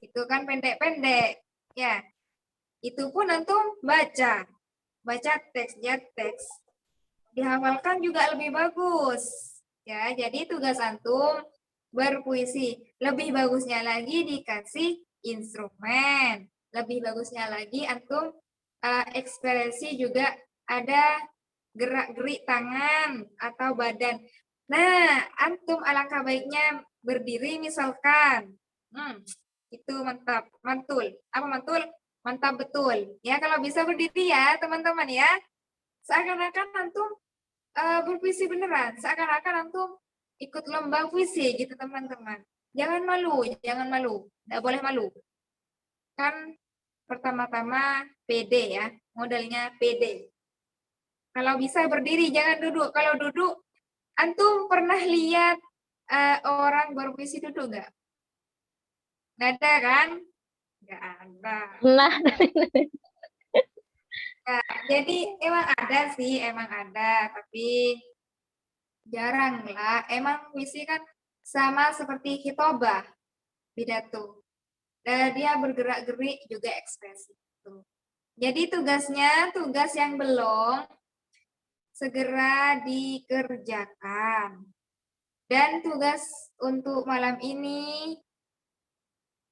Itu kan pendek-pendek. Ya, itu pun antum baca. Baca teks, ya teks. Dihafalkan juga lebih bagus. Ya, jadi tugas antum berpuisi. Lebih bagusnya lagi dikasih instrumen. Lebih bagusnya lagi antum ekspresi juga ada gerak-gerik tangan atau badan. Nah, antum alangkah baiknya berdiri misalkan. Itu mantap, mantul. Apa mantul? Mantap betul. Ya, kalau bisa berdiri ya, teman-teman ya. Seakan-akan antum berpuisi beneran. Seakan-akan antum ikut lomba puisi gitu, teman-teman. Jangan malu, jangan malu. Nggak boleh malu. Kan pertama-tama pede ya, modalnya pede. Kalau bisa berdiri, jangan duduk. Kalau duduk, antum pernah lihat orang berpuisi duduk nggak? Nggak ada kan? Nggak ada. Nah, Nah, jadi emang ada sih, emang ada. Tapi jarang lah. Emang puisi kan sama seperti khitobah, pidato. Dia bergerak-gerik juga ekspresi. Jadi tugasnya, tugas yang belum segera dikerjakan. Dan tugas untuk malam ini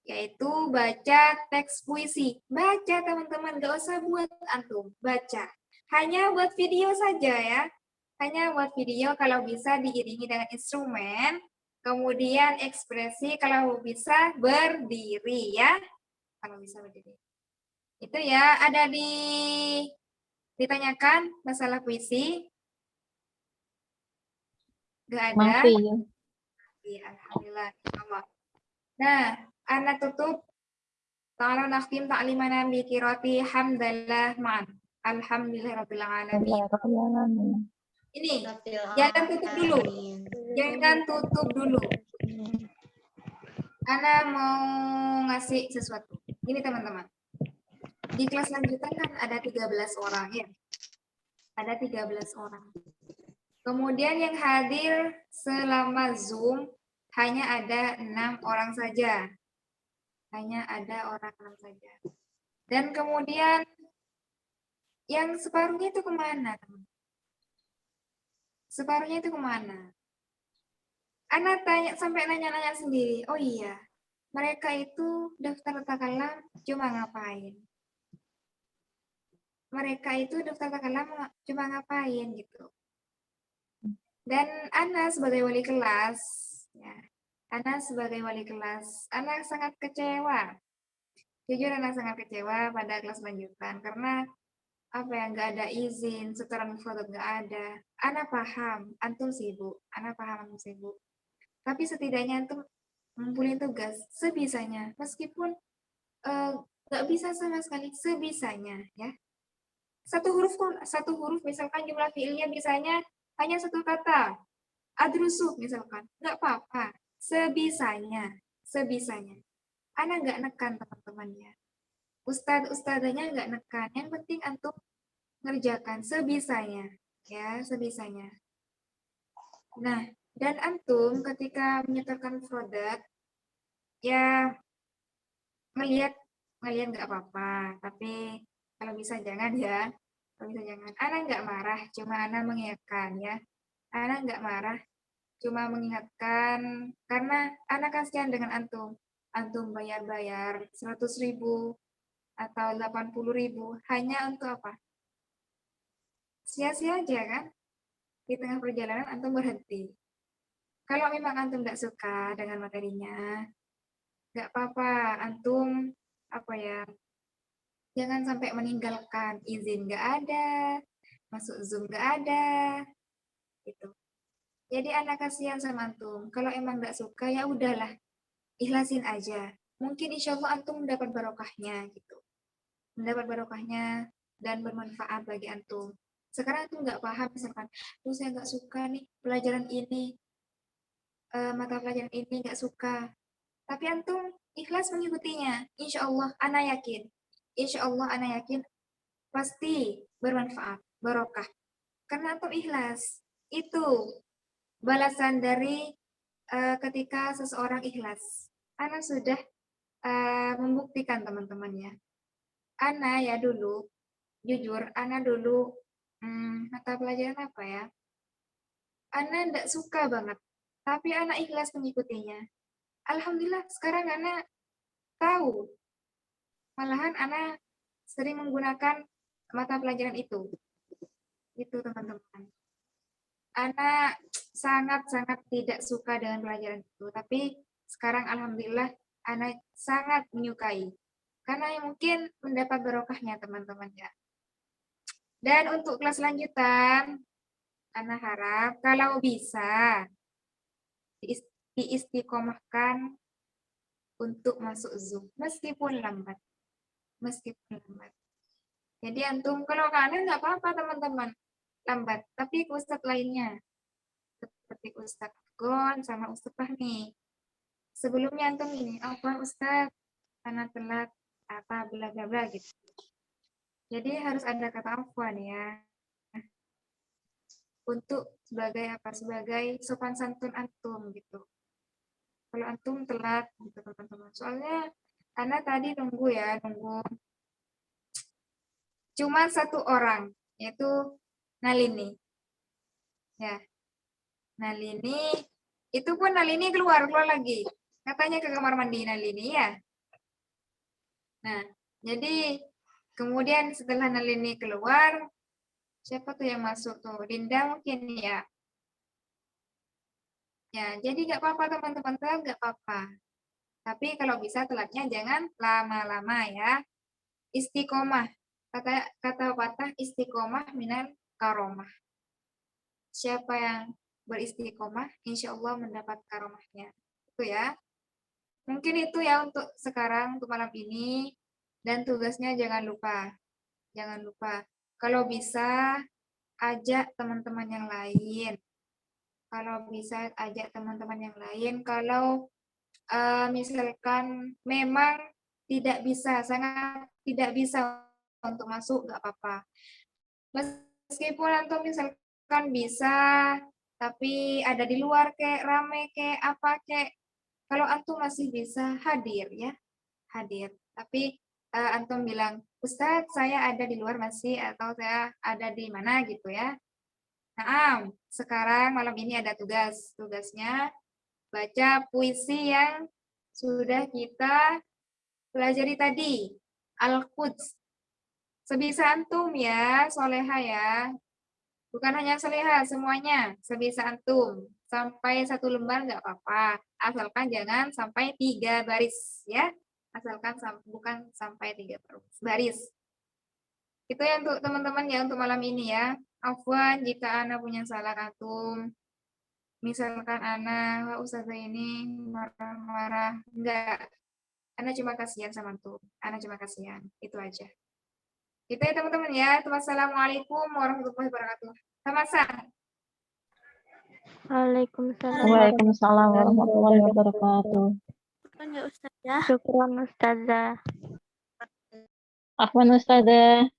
yaitu baca teks puisi. Baca teman-teman, gak usah buat antum, baca. Hanya buat video saja ya. Hanya buat video kalau bisa diiringi dengan instrumen, kemudian ekspresi kalau bisa berdiri ya. Kalau bisa berdiri. Itu ya, ada ditanyakan masalah puisi? Gak ada? masih ya. Iya, alhamdulillah. Allah. Nah, anak tutup. Ta'ala nakhtim ta'limana bi qiraati hamdallah ma'an. Alhamdulillahirabbil alamin. Ini, jangan tutup dulu. Jangan tutup dulu. Ana mau ngasih sesuatu. Ini teman-teman. Di kelas lanjutan kan ada 13 orang ya. Ada 13 orang. Kemudian yang hadir selama Zoom hanya ada 6 orang saja. Hanya ada orang 6 saja. Dan kemudian yang separuhnya itu kemana, teman? Separuhnya itu kemana? Anak tanya sampai nanya-nanya sendiri. Oh iya, mereka itu daftar takalam cuma ngapain? Mereka itu daftar takalam cuma ngapain gitu. Dan Ana sebagai wali kelas, ya, Ana sebagai wali kelas, Ana sangat kecewa. Jujur Ana sangat kecewa pada kelas lanjutan karena apa ya, nggak ada izin, setoran foto nggak ada. Ana paham, antum sibuk. Ana paham antum sibuk. Tapi setidaknya antum ngumpulin tugas sebisanya, meskipun nggak bisa sama sekali, sebisanya ya. Satu huruf misalkan jumlah fiilnya bisanya hanya satu kata. Adrusuk misalkan, nggak apa-apa. Sebisanya, sebisanya. Ana nggak nekan teman-temannya. Ustadzanya nggak nekan. Yang penting antum ngerjakan sebisanya, ya sebisanya. Nah, dan antum ketika menyetorkan produk, ya ngelihat nggak apa-apa, tapi kalau bisa jangan ya, kalau bisa jangan. Ana nggak marah, cuma Ana mengingatkan ya. Ana nggak marah, cuma mengingatkan karena Ana kasihan dengan antum. Antum bayar-bayar 100.000 atau 80.000 hanya untuk apa? Sia-sia aja kan? Di tengah perjalanan antum berhenti. Kalau memang antum nggak suka dengan materinya, nggak apa-apa. Antum apa ya? Jangan sampai meninggalkan, izin nggak ada, masuk Zoom nggak ada, gitu. Jadi anak kasihan sama antum. Kalau emang nggak suka ya udahlah, ikhlasin aja. Mungkin insya Allah antum mendapat barokahnya gitu. Mendapat barokahnya dan bermanfaat bagi antum. Sekarang antum nggak paham misalkan, saya nggak suka nih pelajaran ini. mata pelajaran ini nggak suka. Tapi antum ikhlas mengikutinya. Insya Allah, ana yakin. Insya Allah, ana yakin pasti bermanfaat, barokah. Karena antum ikhlas. Itu balasan dari ketika seseorang ikhlas. Ana sudah membuktikan teman-temannya. Ana ya dulu, jujur, Ana dulu mata pelajaran apa ya? Ana nggak suka banget, tapi Ana ikhlas mengikutinya. Alhamdulillah sekarang Ana tahu. Malahan Ana sering menggunakan mata pelajaran itu. Itu teman-teman. Ana sangat-sangat tidak suka dengan pelajaran itu, tapi sekarang alhamdulillah Ana sangat menyukai. Karena mungkin mendapat barokahnya teman-teman ya. Dan untuk kelas lanjutan, Ana harap kalau bisa diistiqomahkan untuk masuk Zoom meskipun lambat. Jadi antum kalau kangen nggak apa-apa teman-teman lambat, tapi ke ustadz lainnya seperti Ustadz Gon sama Ustadz Fahmi. Sebelumnya antum ini apa Ustadz karena telat apa bla bla bla gitu. Jadi harus ada kata afwan ya. Untuk sebagai sopan santun antum gitu. Kalau antum telat gitu teman-teman. Soalnya Ana tadi nunggu cuma satu orang yaitu Nalini. Ya. Nalini itu pun Nalini keluar lagi. Katanya ke kamar mandi Nalini ya. Nah, jadi kemudian setelah Nalini keluar, siapa tuh yang masuk tuh? Dinda mungkin ya. Ya, jadi nggak apa-apa teman-teman, telat nggak apa-apa. Tapi kalau bisa telatnya jangan lama-lama ya. Istiqomah. Kata patah istiqomah minal karomah. Siapa yang beristiqomah, insya Allah mendapat karomahnya. Itu ya. Mungkin itu ya untuk sekarang, untuk malam ini. Dan tugasnya jangan lupa. Jangan lupa. Kalau bisa, ajak teman-teman yang lain. Kalau bisa, ajak teman-teman yang lain. Kalau misalkan memang tidak bisa, sangat tidak bisa untuk masuk, nggak apa-apa. Meskipun antum misalkan bisa, tapi ada di luar kayak rame kayak apa kayak, kalau antum masih bisa hadir ya, hadir. Tapi antum bilang, Ustadz saya ada di luar masih atau saya ada di mana gitu ya. Nah, sekarang malam ini ada tugas. Tugasnya baca puisi yang sudah kita pelajari tadi. Al-Quds. Sebisa antum ya, soleha ya. Bukan hanya soleha, semuanya. Sebisa antum. Sampai satu lembar nggak apa-apa. Asalkan jangan sampai 3 baris ya. Asalkan bukan sampai 3 baris. Itu ya untuk teman-teman ya untuk malam ini ya. Afwan jika Ana punya salah antum. Misalkan Ana, Ustazah ini marah-marah. Enggak. Ana cuma kasihan sama antum. Ana cuma kasihan. Itu aja. Itu ya teman-teman ya. Wassalamualaikum warahmatullahi wabarakatuh. Sama-sama. Waalaikumsalam. Waalaikumsalam warahmatullahi wabarakatuh. Kan ya Ustazah. Syukran Ustazah. Afwan Ustazah.